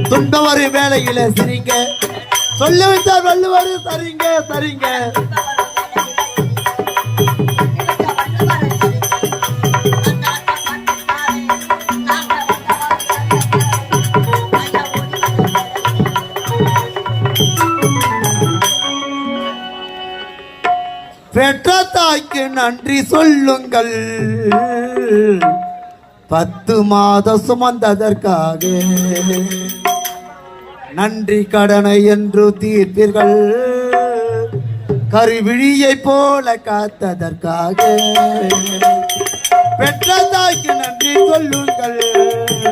துன்பவரு வேலையில சரிங்க சொல்ல வச்சார் வள்ளுவாரு சரிங்க சரிங்க. பெற்ற தாய்க்கு நன்றி சொல்லுங்கள் 10 மாதம் சுமந்ததற்காக நன்றி கடனை என்று தீர்ப்பீர்கள் கருவிழியை போல காத்ததற்காக பெற்ற தாய்க்கு நன்றி சொல்லுங்கள்